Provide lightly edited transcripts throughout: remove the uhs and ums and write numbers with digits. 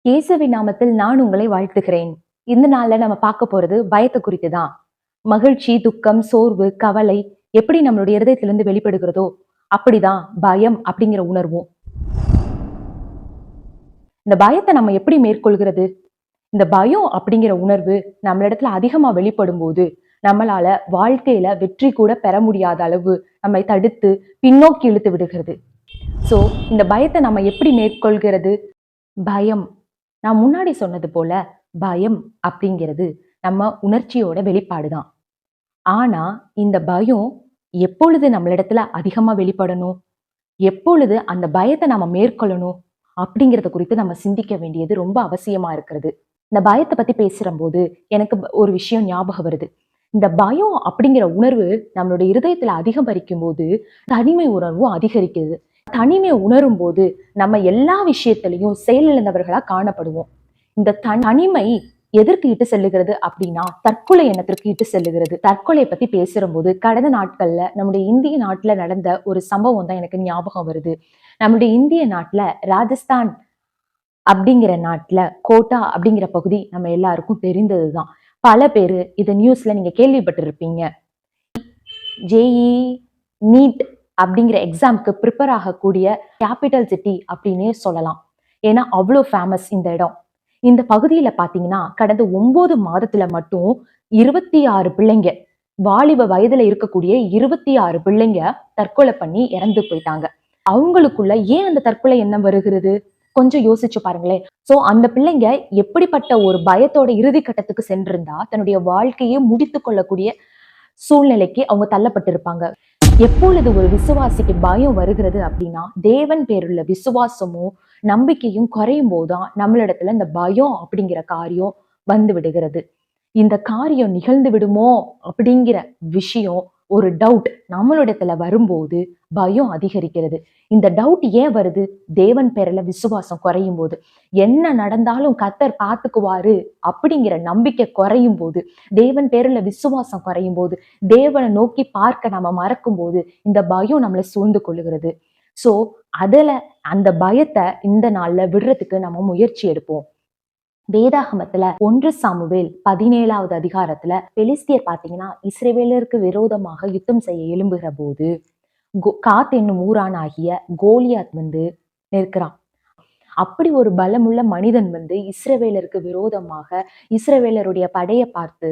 இயேசுவின் நாமத்தில் நான் உங்களை வாழ்த்துகிறேன். இந்த நாள்ல நம்ம பார்க்க போறது பயத்தை குறித்து தான். மகிழ்ச்சி, துக்கம், சோர்வு, கவலை எப்படி நம்மளுடைய இருதயத்திலிருந்து வெளிப்படுகிறதோ, அப்படிதான் பயம் அப்படிங்கிற உணர்வும். இந்த பயத்தை நம்ம எப்படி மேற்கொள்கிறது? இந்த பயம் அப்படிங்கிற உணர்வு நம்மளிடத்துல அதிகமா வெளிப்படும் போது, நம்மளால வாழ்க்கையில வெற்றி கூட பெற முடியாத அளவு நம்மை தடுத்து பின்னோக்கி இழுத்து விடுகிறது. சோ இந்த பயத்தை நம்ம எப்படி மேற்கொள்கிறது? பயம். நான் முன்னாடி சொன்னது போல பயம் அப்படிங்கிறது நம்ம உணர்ச்சியோட வெளிப்பாடுதான். ஆனா இந்த பயம் எப்பொழுது நம்மளிடத்துல அதிகமா வெளிப்படணும், எப்பொழுது அந்த பயத்தை நம்ம மேற்கொள்ளணும் அப்படிங்கறத குறித்து நம்ம சிந்திக்க வேண்டியது ரொம்ப அவசியமா இருக்கிறது. இந்த பயத்தை பத்தி பேசுறம்போது எனக்கு ஒரு விஷயம் ஞாபகம் வருது. இந்த பயம் அப்படிங்கிற உணர்வு நம்மளுடைய இருதயத்துல அதிகரிக்கும் போது தனிமை உணர்வும் அதிகரிக்குது. தனிமை உணரும் போது நம்ம எல்லா விஷயத்திலையும் செயலிழந்தவர்களா காணப்படுவோம். இந்த தனிமை எதற்கு இட்டு செல்லுகிறது அப்படின்னா தற்கொலை எண்ணத்திற்கு இட்டு செல்லுகிறது. தற்கொலை பத்தி பேசுற போது கடந்த நாட்கள்ல நம்முடைய இந்திய நாட்டுல நடந்த ஒரு சம்பவம் தான் எனக்கு ஞாபகம் வருது. நம்முடைய இந்திய நாட்டுல ராஜஸ்தான் அப்படிங்கிற நாட்டுல கோட்டா அப்படிங்கிற பகுதி நம்ம எல்லாருக்கும் தெரிந்ததுதான். பல பேரு இத நியூஸ்ல நீங்க கேள்விப்பட்டிருப்பீங்க. ஜேஇ நீட் அப்படிங்கிற எக்ஸாம்க்கு ப்ரிப்பேர் ஆகக்கூடிய கேபிட்டல் சிட்டி அப்படின்னே சொல்லலாம். ஏன்னா அவ்வளோ ஃபேமஸ் இந்த இடம். இந்த பகுதியில பாத்தீங்கன்னா கடந்த 9 மாதத்துல மட்டும் 26 பிள்ளைங்க, வாலிப வயதுல இருக்கக்கூடிய 26 பிள்ளைங்க தற்கொலை பண்ணி இறந்து போயிட்டாங்க. அவங்களுக்குள்ள ஏன் அந்த தற்கொலை எண்ணம் வருகிறது? கொஞ்சம் யோசிச்சு பாருங்களேன். சோ அந்த பிள்ளைங்க எப்படிப்பட்ட ஒரு பயத்தோட இறுதி கட்டத்துக்கு சென்றிருந்தா தன்னுடைய வாழ்க்கையை முடித்து கொள்ளக்கூடிய சூழ்நிலைக்கு அவங்க தள்ளப்பட்டிருப்பாங்க. எப்பொழுது ஒரு விசுவாசிக்கு பயம் வருகிறது அப்படின்னா தேவன் பேருள்ள விசுவாசமும் நம்பிக்கையும் குறையும் போதுதான் நம்மளிடத்துல இந்த பயம் அப்படிங்கிற காரியம் வந்து விடுகிறது. இந்த காரியம் நிகழ்ந்து விடுமோ அப்படிங்கிற விஷயம், ஒரு டவுட் நம்மளிடத்துல வரும்போது பயம் அதிகரிக்கிறது. இந்த டவுட் ஏன் வருது? தேவன் பேர்ல விசுவாசம் குறையும் போது, என்ன நடந்தாலும் கர்த்தர் பார்த்துக்குவாரு அப்படிங்கிற நம்பிக்கை குறையும் போது, தேவன் பேர்ல விசுவாசம் குறையும் போது, தேவனை நோக்கி பார்க்க நம்ம மறக்கும் போது இந்த பயம் நம்மளை சூழ்ந்து கொள்ளுகிறது. சோ அதுல அந்த பயத்தை இந்த நாள்ல விடுறதுக்கு நம்ம முயற்சி எடுப்போம். வேதாகமத்துல 1 சாமுவேல் 17வது அதிகாரத்துல பெலிஸ்தியர் பாத்தீங்கன்னா இஸ்ரவேலருக்கு விரோதமாக யுத்தம் செய்ய எழும்புகிற போது காத் என்னும் ஊரான் ஆகிய கோலியாத் வந்து நிற்கிறான். அப்படி ஒரு பலமுள்ள மனிதன் வந்து இஸ்ரவேலருக்கு விரோதமாக இஸ்ரவேலருடைய படையை பார்த்து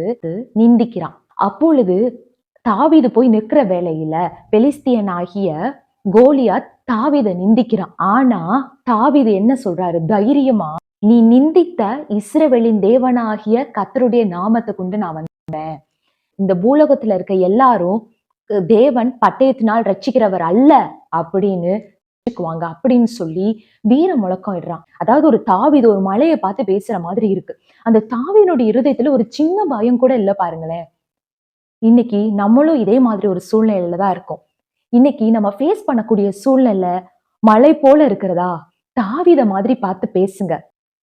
நிந்திக்கிறான். அப்பொழுது தாவீது போய் நிற்கிற வேளையில பெலிஸ்தியன் ஆகிய கோலியாத் தாவீதை நிந்திக்கிறான். ஆனா தாவீது என்ன சொல்றாரு? தைரியமா, நீ நிந்தித்த இஸ்ரவேலின் தேவனாகிய கர்த்தருடைய நாமத்தை கொண்டு நான் வந்தேன். இந்த பூலோகத்துல இருக்க எல்லாரும் தேவன் பட்டயத்தினால் ரட்சிக்கிறவர் அல்ல அப்படின்னு அப்படின்னு சொல்லி வீர முழக்கம் இடுறான். அதாவது ஒரு தாவீது ஒரு மலையை பார்த்து பேசுற மாதிரி இருக்கு. அந்த தாவீதுடைய இருதயத்துல ஒரு சின்ன பயம் கூட இல்ல பாருங்களேன். இன்னைக்கு நம்மளும் இதே மாதிரி ஒரு சூழ்நிலையில தான் இருக்கோம். இன்னைக்கு நம்ம ஃபேஸ் பண்ணக்கூடிய சூழ்நிலை மலை போல இருக்கிறதா? தாவீத மாதிரி பார்த்து பேசுங்க.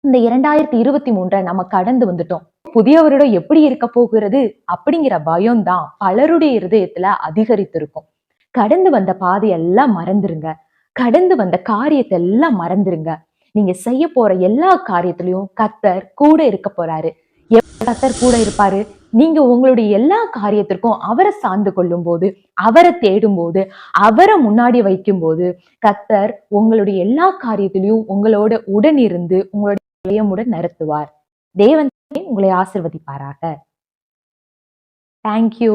இந்த 2023 நம்ம கடந்து வந்துட்டோம். புதிய வருடம் எப்படி இருக்க போகிறது அப்படிங்கிற பயம் தான் பலருடைய இருதயத்துல அதிகரித்திருக்கும். கடந்து வந்த பாதையெல்லாம் மறந்துருங்க. கடந்து வந்த காரியத்தை எல்லாம் மறந்துருங்க. நீங்க செய்ய போற எல்லா காரியத்திலையும் கர்த்தர் கூட இருக்க போறாரு. கர்த்தர் கூட இருப்பாரு. நீங்க உங்களுடைய எல்லா காரியத்திற்கும் அவரை சார்ந்து கொள்ளும் போது, அவரை தேடும் போது, அவரை முன்னாடி வைக்கும் போது கர்த்தர் உங்களுடைய எல்லா காரியத்திலையும் உங்களோட உடன் இருந்து உங்களுடைய ஜெயமுடன் நடத்துவார். தேவன் உங்களை ஆசீர்வதிப்பாராக. தேங்க்யூ.